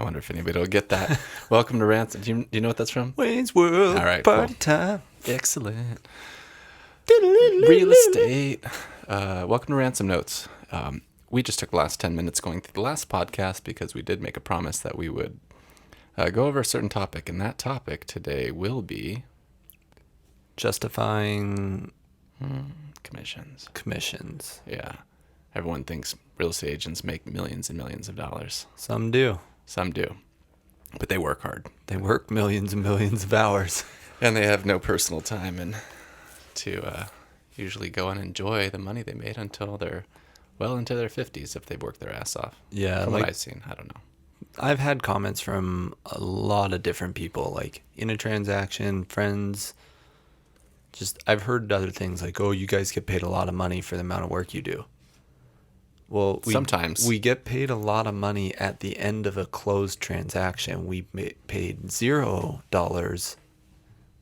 I wonder if anybody will get that. Welcome to Rants. Do you know what that's from? Wayne's World. All right, Party cool. time. Excellent. Real estate. Welcome to Ransom Notes. We just took the last 10 minutes going through the last podcast because we did make a promise that we would go over a certain topic, and that topic today will be Justifying commissions. Yeah. Everyone thinks real estate agents make millions and millions of dollars. Some do. Some do, but they work hard. They work millions and millions of hours. And they have no personal time and to usually go and enjoy the money they made until they're well into their 50s if they've worked their ass off. Yeah. From what I've seen, I don't know. I've had comments from a lot of different people, like in a transaction, friends. I've heard other things like, oh, you guys get paid a lot of money for the amount of work you do. Well, Sometimes. we get paid a lot of money at the end of a closed transaction. We paid $0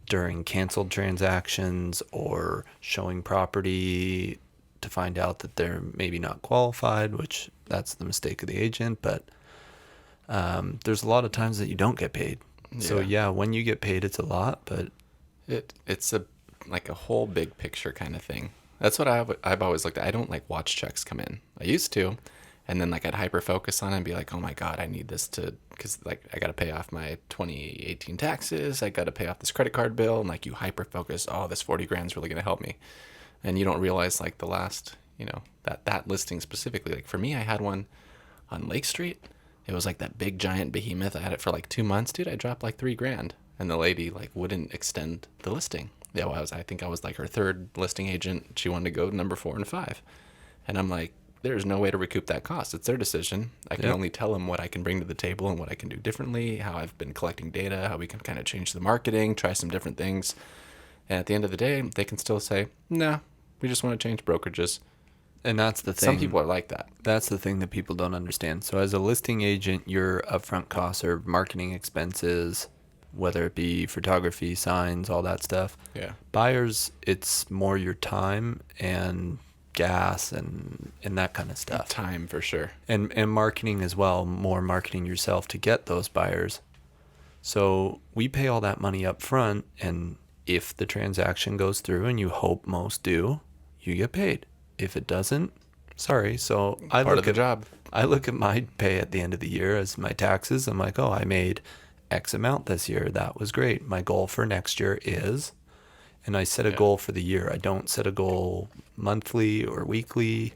during canceled transactions or showing property to find out that they're maybe not qualified, which that's the mistake of the agent. But there's a lot of times that you don't get paid. Yeah. So yeah, when you get paid, it's a lot, but It's like a whole big picture kind of thing. That's what I've always looked at. I don't like watch checks come in. I used to, and then like I'd hyper focus on it and be like, oh my god, I need this because like I got to pay off my 2018 taxes. I got to pay off this credit card bill, and like you hyper focus. Oh, this 40 grand is really gonna help me, and you don't realize like the last, that listing specifically. Like for me, I had one on Lake Street. It was like that big giant behemoth. I had it for like 2 months, dude. I dropped like $3,000, and the lady like wouldn't extend the listing. Yeah, well, I think I was like her third listing agent. She wanted to go number 4 and 5, and I'm like, there's no way to recoup that cost. It's their decision. I can only tell them what I can bring to the table and what I can do differently, how I've been collecting data, how we can kind of change the marketing, try some different things. And at the end of the day, they can still say, nah, we just want to change brokerages. and that's the thing. Some people are like that. That's the thing that people don't understand. So as a listing agent, your upfront costs are marketing expenses, whether it be photography, signs, all that stuff. Yeah. Buyers, it's more your time and gas and that kind of stuff. Time for sure. And marketing as well, more marketing yourself to get those buyers. So we pay all that money up front, and if the transaction goes through, and you hope most do, you get paid. If it doesn't, sorry. So I Part of the job. I look at my pay at the end of the year as my taxes. I'm like, oh, I made X amount this year. That was great. My goal for next year is, and I set a goal for the year. I don't set a goal monthly or weekly.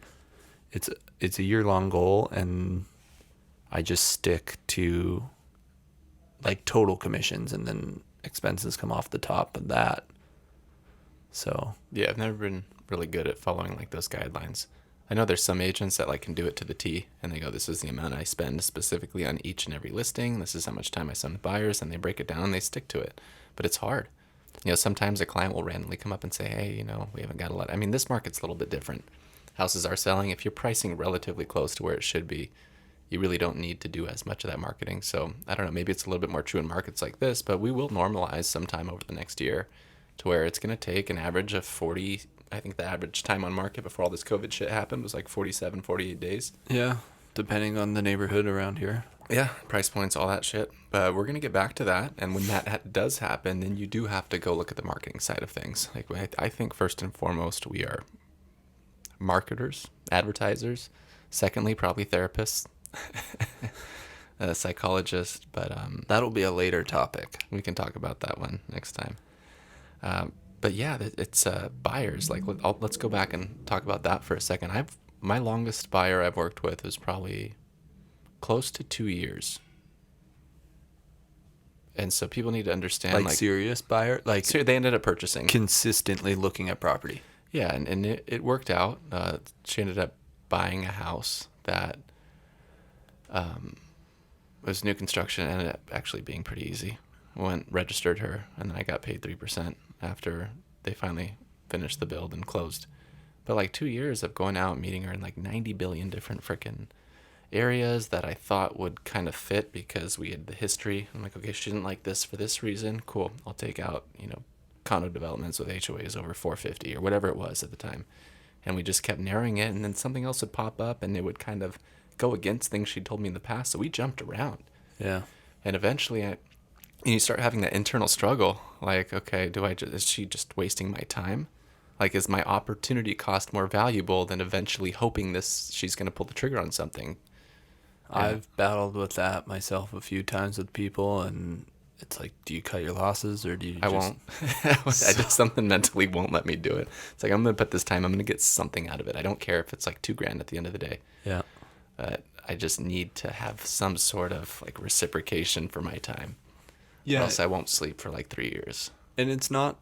It's a year-long goal, and I just stick to like total commissions, and then expenses come off the top of that. So Yeah, I've never been really good at following like those guidelines. I know there's some agents that like can do it to the T, and they go, this is the amount I spend specifically on each and every listing. This is how much time I spend with buyers, and they break it down and they stick to it. But it's hard. Sometimes a client will randomly come up and say, hey, we haven't got a lot. I mean, this market's a little bit different. Houses are selling. If you're pricing relatively close to where it should be, you really don't need to do as much of that marketing. So I don't know, maybe it's a little bit more true in markets like this, but we will normalize sometime over the next year to where it's going to take an average of 40. I think the average time on market before all this COVID shit happened was like 47, 48 days. yeah, depending on the neighborhood around here. Yeah, price points, all that shit. But we're going to get back to that. And when that does happen, then you do have to go look at the marketing side of things. Like I think first and foremost, we are marketers, advertisers. Secondly, probably therapists, a psychologist. But That'll be a later topic. we can talk about that one next time. But yeah, it's buyers. Like let's go back and talk about that for a second. My longest buyer I've worked with was probably close to 2 years. And so people need to understand, Like serious buyer, like so they ended up purchasing. consistently looking at property. Yeah, and it worked out. She ended up buying a house that was new construction, and ended up actually being pretty easy. Registered her, and then I got paid 3% after they finally finished the build and closed. But like 2 years of going out, meeting her in like 90 billion different freaking areas that I thought would kind of fit because we had the history. I'm like, okay, she didn't like this for this reason. Cool. I'll take out, condo developments with HOAs over 450 or whatever it was at the time. And we just kept narrowing it, and then something else would pop up and it would kind of go against things she'd told me in the past. So we jumped around. Yeah. And eventually and you start having that internal struggle. Like, okay, is she just wasting my time? Like, is my opportunity cost more valuable than eventually hoping she's going to pull the trigger on something? Yeah. I've battled with that myself a few times with people, and it's like, do you cut your losses or do you I won't. Something mentally won't let me do it. It's like, I'm going to put this time, I'm going to get something out of it. I don't care if it's like $2,000 at the end of the day. Yeah. But I just need to have some sort of like reciprocation for my time. Yeah. Or else I won't sleep for like 3 years. And it's not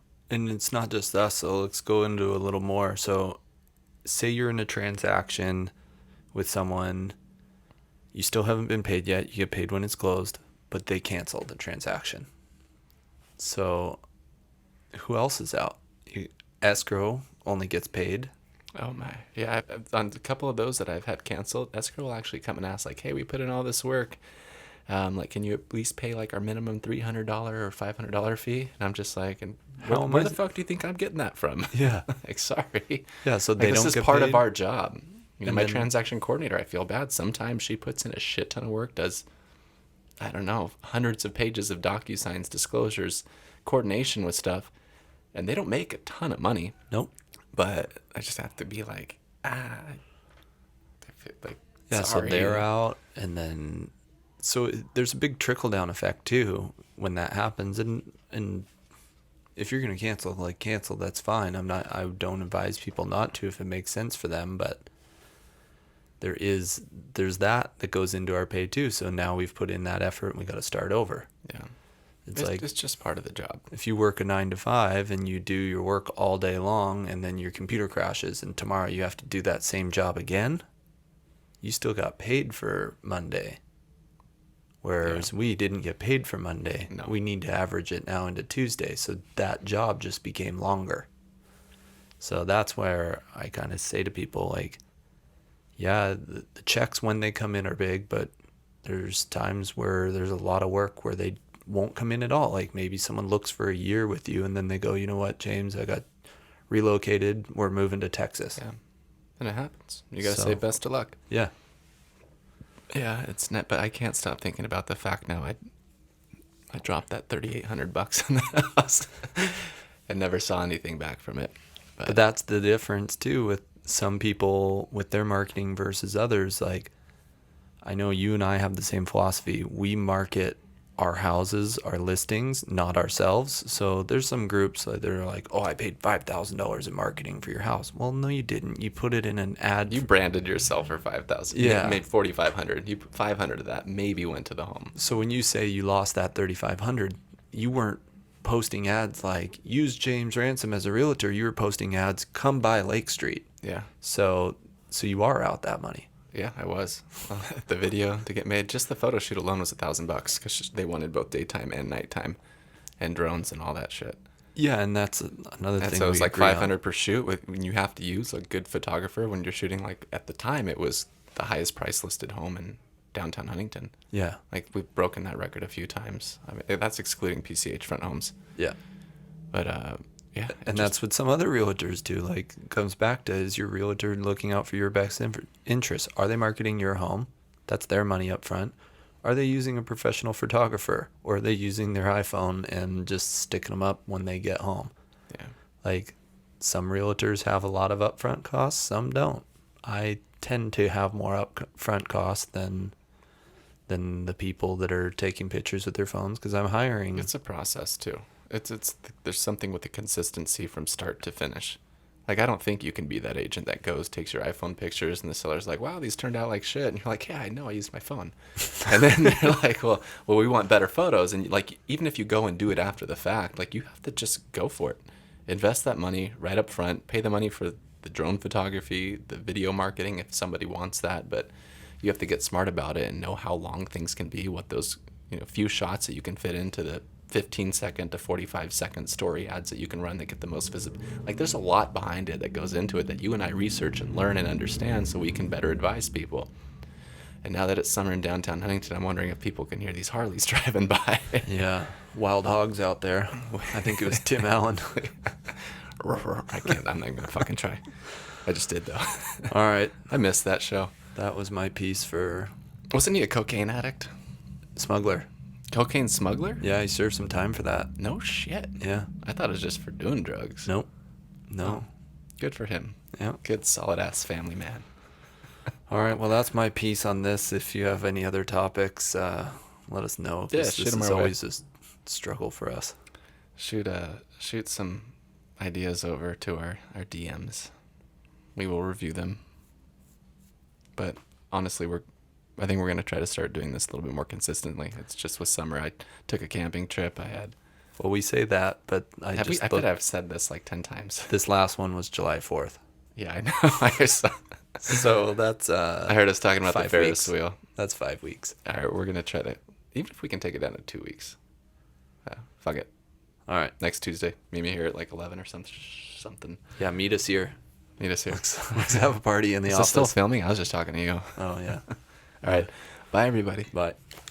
just us, so let's go into a little more. So say you're in a transaction with someone, you still haven't been paid yet, you get paid when it's closed, but they canceled the transaction. So who else is out? Escrow only gets paid. Oh my. Yeah, on a couple of those that I've had canceled, escrow will actually come and ask like, hey, we put in all this work. Like, can you at least pay like our minimum $300 or $500 fee? And I'm just like, and where the fuck do you think I'm getting that from? Yeah. Like, sorry. Yeah, so like, they this don't is get part paid. of our job. You know, And my then- transaction coordinator, I feel bad. Sometimes she puts in a shit ton of work, does, I don't know, hundreds of pages of DocuSigns, disclosures, coordination with stuff, and they don't make a ton of money. Nope. But I just have to be like, like, Yeah, sorry. so they're out, and then there's a big trickle down effect too when that happens, and if you're gonna cancel, like cancel, that's fine. I don't advise people not to if it makes sense for them, but there's that goes into our pay too. So now we've put in that effort and we got to start over. Yeah. It's just part of the job. if you work a 9 to 5 and you do your work all day long and then your computer crashes and tomorrow you have to do that same job again, you still got paid for Monday. Whereas we didn't get paid for Monday. No. We need to average it now into Tuesday. So that job just became longer. So that's where I kind of say to people, like, yeah, the checks when they come in are big, but there's times where there's a lot of work where they won't come in at all. Like maybe someone looks for a year with you and then they go, you know what, James, I got relocated. We're moving to Texas. Yeah. And it happens. You got to So- say best of luck. Yeah. Yeah, it's net, but I can't stop thinking about the fact now I dropped that $3,800 on the house and never saw anything back from it. But that's the difference too with some people with their marketing versus others. Like, I know you and I have the same philosophy. We market our houses, our listings, not ourselves. So there's some groups that are like, oh, I paid $5,000 in marketing for your house. Well, no, you didn't. You put it in an ad. You branded yourself for $5,000. Yeah. You made $4,500. You put $500 of that maybe went to the home. So when you say you lost that $3,500, you weren't posting ads like use James Ransom as a realtor. You were posting ads, come by Lake Street. Yeah. So you are out that money. Yeah, I was. The video to get made, just the photo shoot alone was $1,000 because they wanted both daytime and nighttime, and drones and all that shit. Yeah, and that's another And thing. so it was we like agree on. $500 per shoot. When you have to use a good photographer when you're shooting, like at the time, it was the highest price listed home in downtown Huntington. Yeah, Like we've broken that record a few times. I mean, that's excluding PCH front homes. yeah. But yeah, And that's what some other realtors do. Like, it comes back to, is your realtor looking out for your best interests? Are they marketing your home? That's their money up front. Are they using a professional photographer? Or are they using their iPhone and just sticking them up when they get home? yeah. Like, some realtors have a lot of upfront costs, some don't. I tend to have more upfront costs than the people that are taking pictures with their phones because I'm hiring. It's a process too. It's there's something with the consistency from start to finish. Like I don't think you can be that agent that takes your iPhone pictures and the seller's like, wow, these turned out like shit, and you're like, yeah, I know, I used my phone, and then they're like, well, we want better photos, and like even if you go and do it after the fact, like you have to just go for it, invest that money right up front, pay the money for the drone photography, the video marketing if somebody wants that, but you have to get smart about it and know how long things can be, what those few shots that you can fit into the 15-second to 45-second story ads that you can run that get the most visible. Like there's a lot behind it that goes into it that you and I research and learn and understand so we can better advise people. And now that it's summer in downtown Huntington, I'm wondering if people can hear these Harleys driving by. Yeah, wild hogs out there. I think it was Tim Allen. I can't. I'm not gonna fucking try. I just did though. All right, I missed that show. that was my piece for. Wasn't he a cocaine addict? smuggler. Cocaine smuggler? Yeah, he served some time for that. No shit. Yeah. I thought it was just for doing drugs. Nope. No. Good for him. Yeah. Good solid ass family man. All right. Well, that's my piece on this. If you have any other topics, let us know. Yeah, This shoot 'em is our way. always a struggle for us. Shoot some ideas over to our DMs. We will review them. But honestly, I think we're gonna try to start doing this a little bit more consistently. It's just with summer. I took a camping trip. I had. Well, we say that, but I bet I've said this like 10 times. This last one was July 4th. Yeah, I know. I saw. So that's I heard us talking about the 5 Ferris weeks. wheel. That's 5 weeks. All right, we're gonna try to, even if we can take it down to 2 weeks. Fuck it. All right. Next Tuesday, meet me here at like 11 or something. Yeah, meet us here. Meet us here. Let's have a party in the Is office. this still filming? I was just talking to you. Oh, yeah. All right. Bye, everybody. Bye.